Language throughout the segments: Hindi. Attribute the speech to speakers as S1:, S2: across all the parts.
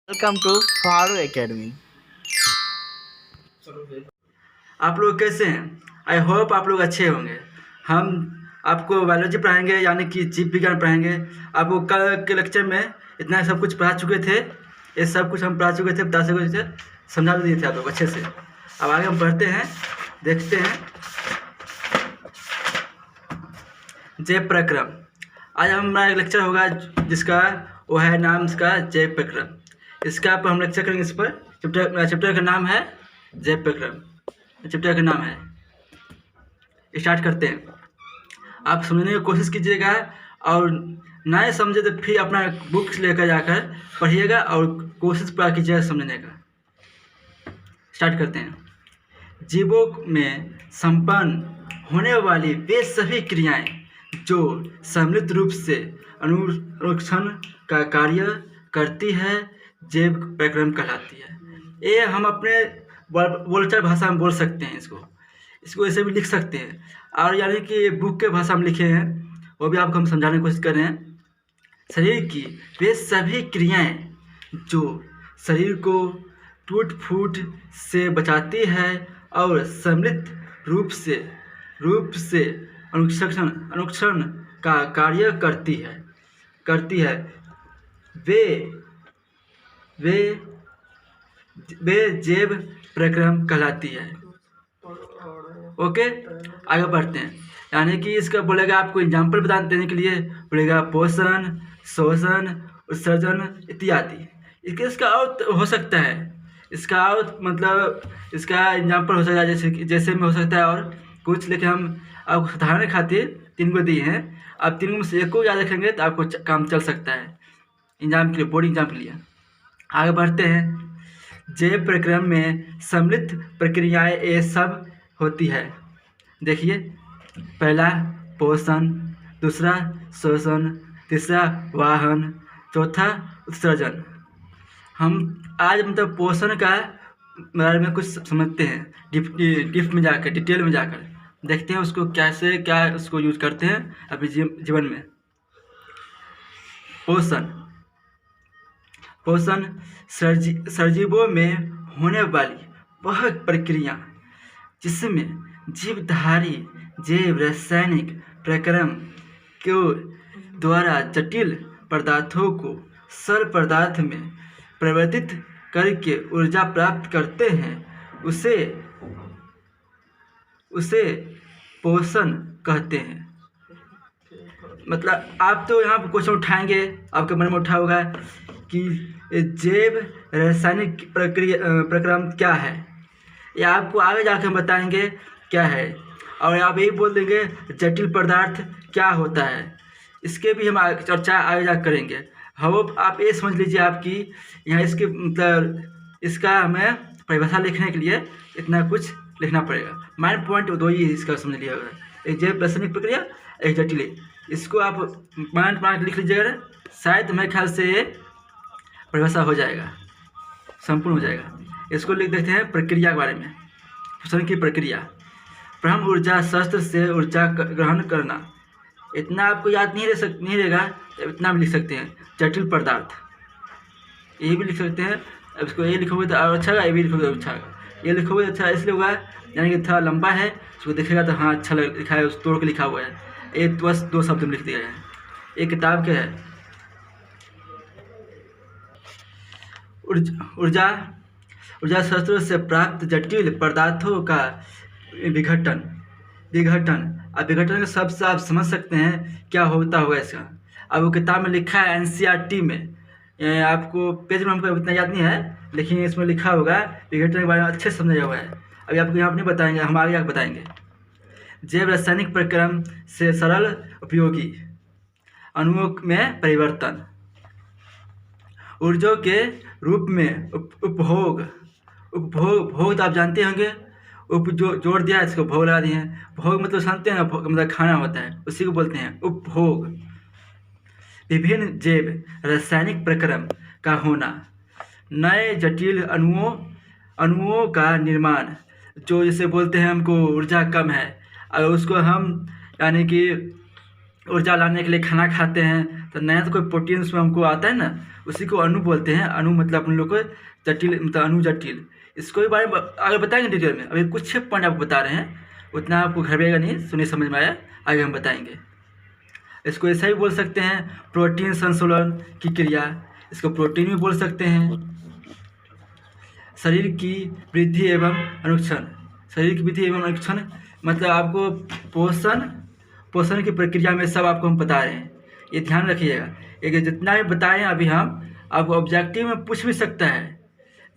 S1: Welcome to फारू academy.
S2: आप लोग कैसे हैं? आई होप आप लोग अच्छे होंगे। हम आपको बायोलॉजी पढ़ाएंगे, यानी कि जीव विज्ञान पढ़ाएंगे। आपको कल के लेक्चर में इतना सब कुछ पढ़ा चुके थे, ये सब कुछ हम पढ़ा चुके थे, बता चुके थे, समझा भी दिए थे आप लोग अच्छे से। अब आगे हम पढ़ते हैं, देखते हैं जैव प्रक्रम। आज हमारा एक लेक्चर होगा जिसका वो है नाम इसका जैव प्रक्रम। इसका पर हम लेक्चर करेंगे। इस पर चैप्टर का नाम है जैव प्रक्रम। चैप्टर का नाम है, स्टार्ट करते हैं। आप समझने की कोशिश कीजिएगा और नए समझे तो फिर अपना बुक्स लेकर जाकर पढ़िएगा और कोशिश पूरा कीजिएगा समझने का। स्टार्ट करते हैं। जीवों में संपन्न होने वाली वे सभी क्रियाएं जो सम्मिलित रूप से अनुरक्षण का कार्य करती है जैव प्रक्रम कहलाती है। ये हम अपने बोलचाल भाषा में बोल सकते हैं, इसको ऐसे भी लिख सकते हैं, और यानी कि बुक के भाषा में लिखे हैं, वो भी आपको हम समझाने की कोशिश कर रहे हैं। शरीर की वे सभी क्रियाएं जो शरीर को टूट फूट से बचाती है और सम्मिलित रूप से अनुक्षण का कार्य करती है वे जैव प्रक्रम कहलाती है। ओके, आगे बढ़ते हैं। यानी कि इसका बोलेगा, आपको एग्जाम्पल बता देने के लिए बोलेगा पोषण, शोषण, उत्सर्जन इत्यादि। इसका अर्थ हो सकता है, इसका अर्थ मतलब इसका एग्जाम्पल हो सकता है जैसे में हो सकता है और कुछ, लेकिन हम आपको सुधारने खातिर 3 को दिए हैं। आप 3 में से एक को याद रखेंगे तो आपको काम चल सकता है एग्जाम के लिए, बोर्ड एग्जाम के लिए। आगे बढ़ते हैं। जैव प्रक्रम में सम्मिलित प्रक्रियाएं ये सब होती है। देखिए, पहला पोषण, दूसरा शोषण, तीसरा वाहन, चौथा उत्सर्जन। हम आज मतलब पोषण का बारे में कुछ समझते हैं, डिटेल में जाकर देखते हैं उसको कैसे क्या उसको यूज करते हैं अपने जीवन में। पोषण सजीवों में होने वाली वह प्रक्रिया जिसमें जीवधारी जैव रासायनिक प्रक्रम के द्वारा जटिल पदार्थों को सरल पदार्थ में परिवर्तित करके ऊर्जा प्राप्त करते हैं, उसे पोषण कहते हैं। मतलब आप तो यहाँ पर क्वेश्चन उठाएंगे, आपके मन में उठा होगा कि जैव रासायनिक प्रक्रम क्या है। ये आपको आगे जाकर बताएंगे क्या है, और आप यही बोल देंगे जटिल पदार्थ क्या होता है। इसके भी हम चर्चा आगे जाकर करेंगे। हम आप ये समझ लीजिए आपकी यहाँ इसके मतलब इसका हमें परिभाषा लिखने के लिए इतना कुछ लिखना पड़ेगा। मेन पॉइंट 2 ही इसका समझ लिया होगा, एक जैव रासायनिक प्रक्रिया, एक जटिल। इसको आप मेन पॉइंट लिख लीजिएगा, शायद मेरे ख्याल से ये परिभाषा हो जाएगा, संपूर्ण हो जाएगा। इसको लिख देते हैं प्रक्रिया के बारे में। पोषण की प्रक्रिया, ब्रह्म ऊर्जा शस्त्र से ऊर्जा ग्रहण करना। इतना आपको याद नहीं रहेगा, इतना भी लिख सकते हैं। जटिल पदार्थ, ये भी लिख सकते हैं। अब इसको ये लिखोगे तो और अच्छा होगा, ये भी लिखोगे तो अच्छा होगा। ये लिखोगे तो अच्छा इसलिए होगा यानी कि थोड़ा लंबा है, उसको देखेगा तो हाँ अच्छा लिखा है, उस तोड़ के लिखा हुआ है। ये बस 2 शब्द में लिख दिया है। ये किताब के है ऊर्जा शस्त्रों से प्राप्त जटिल पदार्थों का विघटन। अब विघटन का शब्द से आप समझ सकते हैं क्या होता होगा इसका। अब वो किताब में लिखा है NCERT में, आपको पेज में हमको इतना याद नहीं है, लेकिन इसमें लिखा होगा विघटन के बारे में अच्छे से समझाया हुआ है। अभी आपको यहाँ पर नहीं बताएंगे, हम आगे जाकर बताएंगे। जैव रासायनिक प्रक्रम से सरल उपयोगी अणुओं में परिवर्तन। ऊर्जा के रूप में उपभोग तो आप जानते होंगे। जो जोड़ दिया है इसको भोग लगा दिए हैं। भोग मतलब जानते हैं ना, मतलब खाना होता है, उसी को बोलते हैं उपभोग। विभिन्न जैव रासायनिक प्रक्रम का होना, नए जटिल अणुओं का निर्माण। जो जैसे बोलते हैं हमको ऊर्जा कम है और उसको हम यानी कि ऊर्जा लाने के लिए खाना खाते हैं, तो नया तो कोई प्रोटीन उसमें हमको आता है ना, उसी को अणु बोलते हैं। अणु मतलब अपन लोग को जटिल, मतलब अणु जटिल, इसको भी बारे में आगे बताएंगे डिटेल में। अभी कुछ पॉइंट आपको बता रहे हैं, उतना आपको घबराएगा नहीं, सुनिए समझ में आया, आगे हम बताएंगे। इसको ऐसा ही बोल सकते हैं प्रोटीन संशोधन की क्रिया, इसको प्रोटीन भी बोल सकते हैं। शरीर की वृद्धि एवं अनुक्षण, शरीर की वृद्धि एवं अनुक्षण मतलब आपको पोषण की प्रक्रिया में सब आपको हम बता रहे हैं, ये ध्यान रखिएगा। ये जितना भी बताएं अभी हम आपको ऑब्जेक्टिव में पूछ भी सकता है।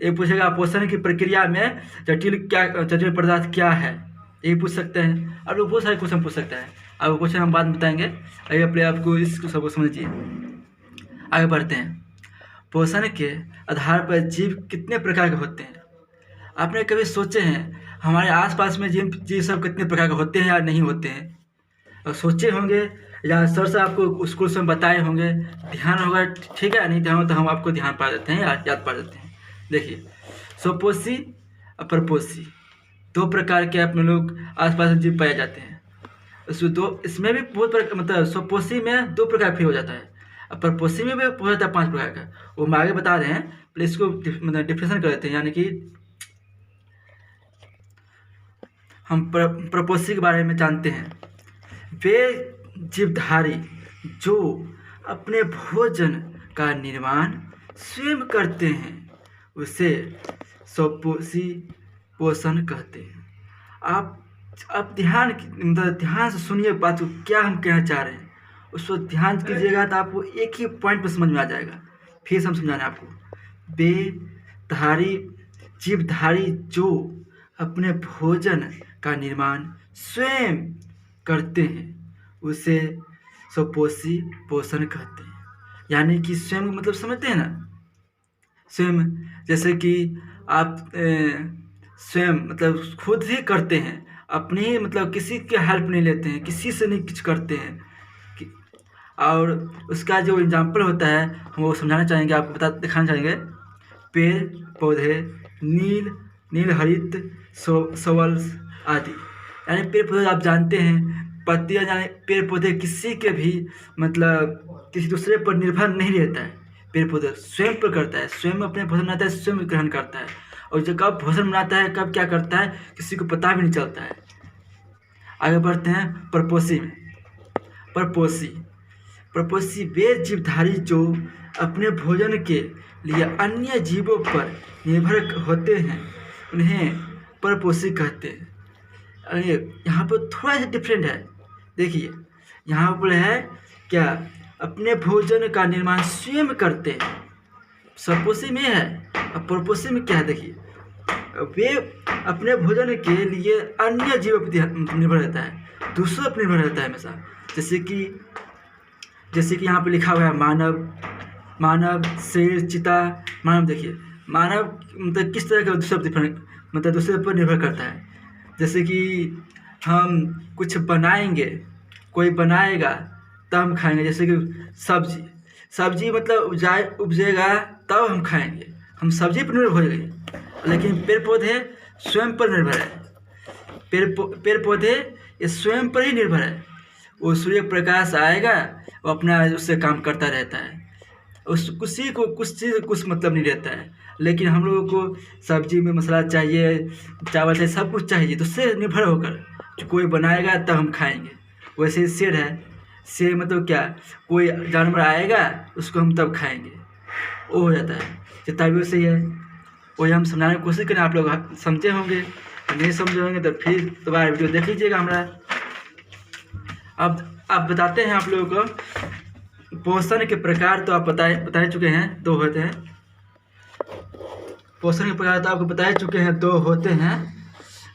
S2: ये पूछेगा पोषण की प्रक्रिया में जटिल पदार्थ क्या है, यही पूछ सकते हैं। अब लोग बहुत सारे क्वेश्चन पूछ सकता है, अब क्वेश्चन हम बाद में बताएंगे। अभी अपने आपको इसको सबको समझिए, आगे बढ़ते हैं। पोषण के आधार पर जीव कितने प्रकार के होते हैं? आपने कभी सोचे हैं हमारे आसपास में जीव सब कितने प्रकार के होते हैं या नहीं होते हैं? और सोचे होंगे या सर से आपको स्कूल से बताए होंगे, ध्यान होगा, ठीक है? नहीं ध्यान हो तो हम आपको ध्यान पा देते हैं, याद पा देते हैं। देखिए, स्वपोषी और परपोषी दो प्रकार के अपने लोग आसपास जीव पाए जाते हैं। इसमें भी बहुत मतलब स्वपोषी में 2 प्रकार फिर हो जाता है, और परपोषी में भी हो जाता है 5 प्रकार का। वो हम आगे बता रहे हैं, पहले इसको मतलब डिफिनेशन कर देते हैं। यानी कि हम परपोषी के बारे में जानते हैं। वे जीवधारी जो अपने भोजन का निर्माण स्वयं करते हैं, उसे स्वपोषी पोषण कहते हैं। आप ध्यान से सुनिए बात को, क्या हम कहना चाह रहे हैं उसको ध्यान कीजिएगा, तो आपको एक ही पॉइंट पर समझ में आ जाएगा। फिर हम समझाना है आपको। जीवधारी जो अपने भोजन का निर्माण स्वयं करते हैं, उसे स्वपोषी पोषण कहते हैं। यानी कि स्वयं मतलब समझते हैं ना, स्वयं जैसे कि आप स्वयं मतलब खुद ही करते हैं, अपने मतलब किसी की हेल्प नहीं लेते हैं, किसी से नहीं कुछ करते हैं। और उसका जो एग्जाम्पल होता है हम वो समझाना चाहेंगे, आपको दिखाना चाहेंगे। पेड़ पौधे नील हरित सवल आदि, यानी पेड़ पौधे आप जानते हैं, पत्तियाँ जाने पेड़ पौधे किसी के भी मतलब किसी दूसरे पर निर्भर नहीं रहता है। पेड़ पौधे स्वयं पर करता है, स्वयं अपने भोजन बनाता है, स्वयं ग्रहण करता है, और जो कब भोजन बनाता है कब क्या करता है किसी को पता भी नहीं चलता है। आगे बढ़ते हैं परपोषी में। परपोषी वे जीवधारी जो अपने भोजन के लिए अन्य जीवों पर निर्भर होते हैं, उन्हें परपोषी कहते हैं। यहाँ पर थोड़ा सा डिफरेंट है, देखिए यहाँ पर है क्या, अपने भोजन का निर्माण स्वयं करते हैं, स्वपोषी में है। और परपोषी में क्या है, देखिए वे अपने भोजन के लिए अन्य जीवों पर निर्भर रहता है, दूसरों पर निर्भर रहता है हमेशा। जैसे कि यहाँ पे लिखा हुआ है मानव शेर चीता। मानव, देखिए मानव मतलब किस तरह का दूसरे पर निर्भर करता है। जैसे कि हम कुछ बनाएंगे, कोई बनाएगा तब हम खाएंगे। जैसे कि सब्जी मतलब उपजेगा तब हम खाएंगे, हम सब्जी पर निर्भर हो जाएंगे। लेकिन पेड़ पौधे स्वयं पर निर्भर है, पेड़ पौधे ये स्वयं पर ही निर्भर है। वो सूर्य प्रकाश आएगा, वो अपना उससे काम करता रहता है, किसी को कुछ मतलब नहीं रहता है। लेकिन हम लोगों को सब्जी में मसाला चाहिए, चावल चाहिए, सब कुछ चाहिए, तो उससे निर्भर होकर जो कोई बनाएगा तब हम खाएंगे। वैसे ही शेर है, शेर मतलब क्या, कोई जानवर आएगा उसको हम तब खाएंगे, वो हो जाता है। जितना भी वैसे ही है, वही हम समझाने की कोशिश करें। आप लोग समझे होंगे, नहीं समझे होंगे तो फिर दोबारा वीडियो देख लीजिएगा हमारा। अब आप बताते हैं आप लोगों को पोषण के प्रकार, तो आप बता चुके हैं 2 होते हैं। पोषण के प्रकार तो आपको बता चुके हैं 2 होते हैं,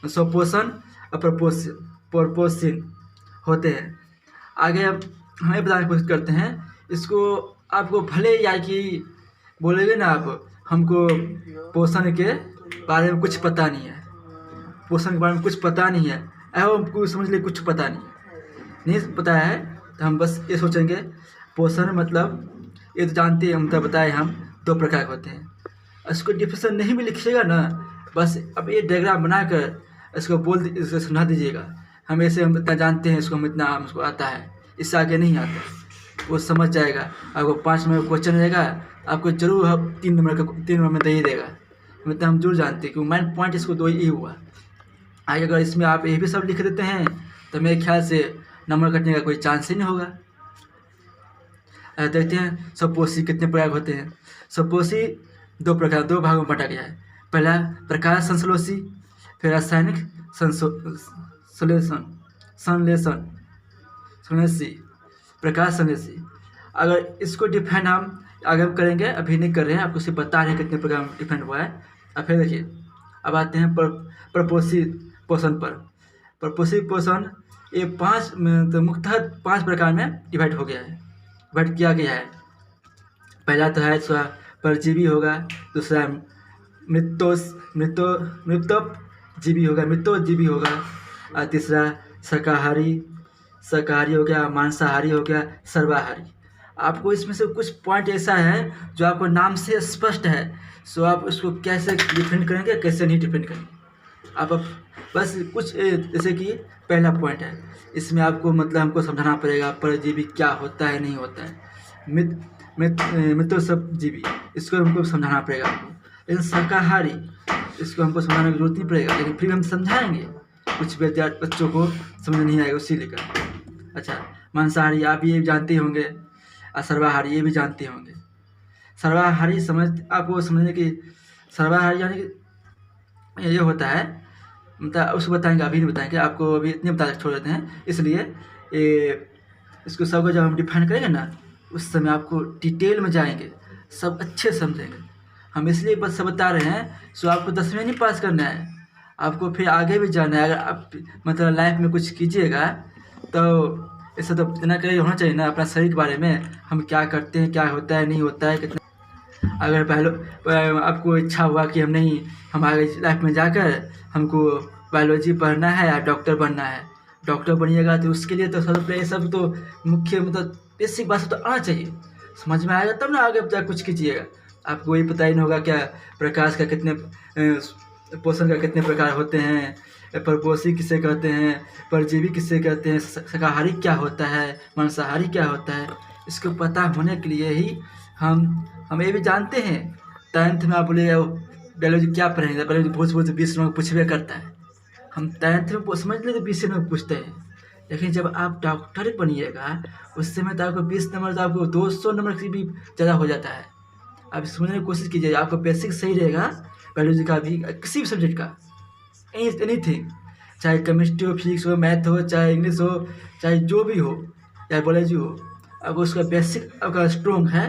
S2: स्वपोषण और परपोषण होते हैं। आगे अब हमें बताने की कोशिश करते हैं इसको। आपको भले या कि बोलेंगे ना आप, हमको पोषण के बारे में कुछ पता नहीं है, पोषण के बारे में कुछ पता नहीं है, हमको समझ लिए कुछ पता नहीं पता है, तो हम बस ये सोचेंगे पोषण मतलब ये तो जानते हैं, हम तो बताए हम 2 प्रकार के होते हैं। इसको डिफिनेशन नहीं भी लिखिएगा ना, बस अब ये डायग्राम बनाकर इसको इसको समझा दीजिएगा। हम इतना जानते हैं, इसको हम इतना हमको आता है, इससे आगे नहीं आता, वो समझ जाएगा। आपको 5 नंबर का क्वेश्चन रहेगा, आपको जरूर 3 नंबर में दे ही देगा, मतलब हम जरूर जानते हैं कि मेन पॉइंट इसको 2 ही हुआ। आगे अगर इसमें आप ये भी सब लिख देते हैं तो मेरे ख्याल से नंबर कटने का कोई चांस ही नहीं होगा। देखते हैं सपोसी कितने प्रकार होते हैं। सपोसी 2 भागों में बांटा गया है। पहला प्रकाश संश्लेषी, फिर रासायनिक संश्लेषी, प्रकाश संश्लेषी। अगर इसको डिफाइन हम आगे हम करेंगे, अभी नहीं कर रहे हैं, आपको सिर्फ बता रहे हैं कितने प्रकार में डिफाइन हुआ है। अब फिर देखिए, अब आते हैं प्रपोषी पोषण पर। प्रपोषी पोषण ये 5 तो मुख्यतः 5 प्रकार में डिवाइड हो गया है, डिवाइड किया गया है। पहला तो है परजीवी होगा, दूसरा मृतोजीवी होगा, और तीसरा शाकाहारी हो गया, मांसाहारी हो गया, सर्वाहारी। आपको इसमें से कुछ पॉइंट ऐसा है जो आपको नाम से स्पष्ट है, सो आप उसको कैसे डिफेंड करेंगे, कैसे नहीं डिफेंड करेंगे। आप बस कुछ जैसे कि पहला पॉइंट है, इसमें आपको मतलब हमको समझाना पड़ेगा परजीवी क्या होता है, नहीं होता है। मृतोजीवी इसको हमको समझाना पड़ेगा आपको। लेकिन शाकाहारी इसको हमको समझाने की जरूरत नहीं पड़ेगा, लेकिन फिर हम समझाएंगे, कुछ बच्चों को समझ नहीं आएगा उसी लेकर। अच्छा, मांसाहारी आप ये जानते होंगे, और सर्वाहारी ये भी जानते होंगे। सर्वाहारी आपको समझने की, सर्वाहारी यानी कि ये होता है, मतलब उसको बताएंगे, अभी नहीं बताएंगे, आपको अभी इतने बता छोड़ देते हैं। इसलिए इसको सबको जब हम डिफाइन करेंगे ना, उस समय आपको डिटेल में जाएंगे, सब अच्छे समझेंगे। हम इसलिए बस सब बता रहे हैं, सो आपको 10वीं नहीं पास करना है, आपको फिर आगे भी जाना है। अगर आप मतलब लाइफ में कुछ कीजिएगा तो ऐसा तो इतना करिए होना चाहिए ना अपना शरीर के बारे में, हम क्या करते हैं, क्या होता है, नहीं होता है, कितना। अगर पहले आपको इच्छा हुआ कि हम आगे लाइफ में जाकर हमको बायोलॉजी पढ़ना है या डॉक्टर बनना है, डॉक्टर बनिएगा तो उसके लिए तो सब तो मुख्य मतलब बेसिक बात तो आना चाहिए, समझ में आएगा तब ना आगे जा कुछ कीजिएगा। आपको ये पता ही नहीं होगा क्या प्रकाश का कितने पोषण का कितने प्रकार होते हैं, परपोषी किसे कहते हैं, परजीवी किसे कहते हैं, शाकाहारी क्या होता है, मांसाहारी क्या होता है। इसको पता होने के लिए ही हम ये भी जानते हैं। 10th में आप बोले बायोलॉजी क्या पढ़ेंगे, बायोलॉजी बहुत 20 नंबर पूछवे करता है। हम 10th में समझ लेते 20 नंबर पूछते हैं, लेकिन जब आप डॉक्टर बनिएगा उस समय तो आपको 20 नंबर तो आपको 200 नंबर से भी ज़्यादा हो जाता है। आप समझने की कोशिश कीजिए, आपको बेसिक सही रहेगा बायोलॉजी का भी, किसी भी सब्जेक्ट का, एनीथिंग, चाहे केमिस्ट्री हो, फिजिक्स हो, मैथ हो, चाहे इंग्लिश हो, चाहे जो भी हो, चाहे बायोलॉजी हो, अगर उसका बेसिक आपका स्ट्रॉन्ग है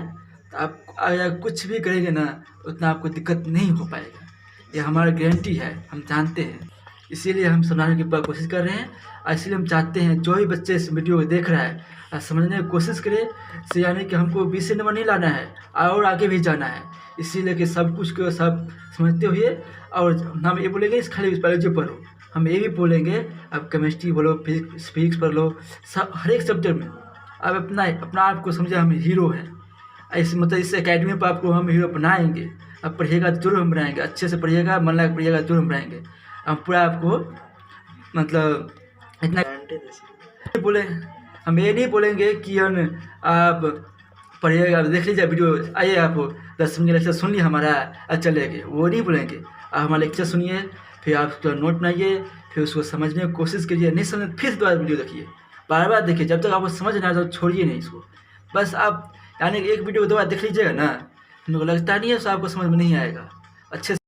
S2: तो आप अगर कुछ भी करेंगे ना उतना आपको दिक्कत नहीं हो पाएगा। ये हमारा गारंटी है, हम जानते हैं, इसीलिए हम समझाने की पूरा कोशिश कर रहे हैं। और इसलिए हम चाहते हैं जो भी बच्चे इस वीडियो को देख रहा है समझने की कोशिश करे, से यानी कि हमको 20 नंबर नहीं लाना है और आगे भी जाना है। इसीलिए कि सब कुछ को सब समझते हुए, और हम ये बोलेंगे इस खाली बायोलॉजी पढ़ो, हम ये भी बोलेंगे अब केमिस्ट्री बोलो, फिजिक्स पढ़ लो, सब हर एक सब्जेक्ट में अब अपना आप को समझे हम हीरो हैं। मतलब इस एकेडमी पर आपको हम हीरो बनाएंगे। अब पढ़िएगा तो जरूर हम बनाएंगे, अच्छे से पढ़िएगा, मन लगा पढ़िएगा जरूर हम बनाएंगे। हम पूरा आपको मतलब इतना बोले, हम ये नहीं बोलेंगे कि आप पढ़िएगा, देख लीजिए वीडियो, आइए आप 10 मिनट लेक्चर सुन लिए हमारा और चले गए, वो नहीं बोलेंगे। आप हमारा लेक्चर सुनिए, फिर आप उसका नोट बनाइए, फिर उसको समझने की कोशिश कीजिए, नहीं समझ फिर दोबारा वीडियो देखिए, बार बार देखिए, जब तक आपको समझ ना आए तो छोड़िए नहीं इसको। बस आप यानी एक वीडियो 2 बार देख लीजिएगा ना, हमको लगता नहीं है तो आपको समझ में नहीं आएगा अच्छे से।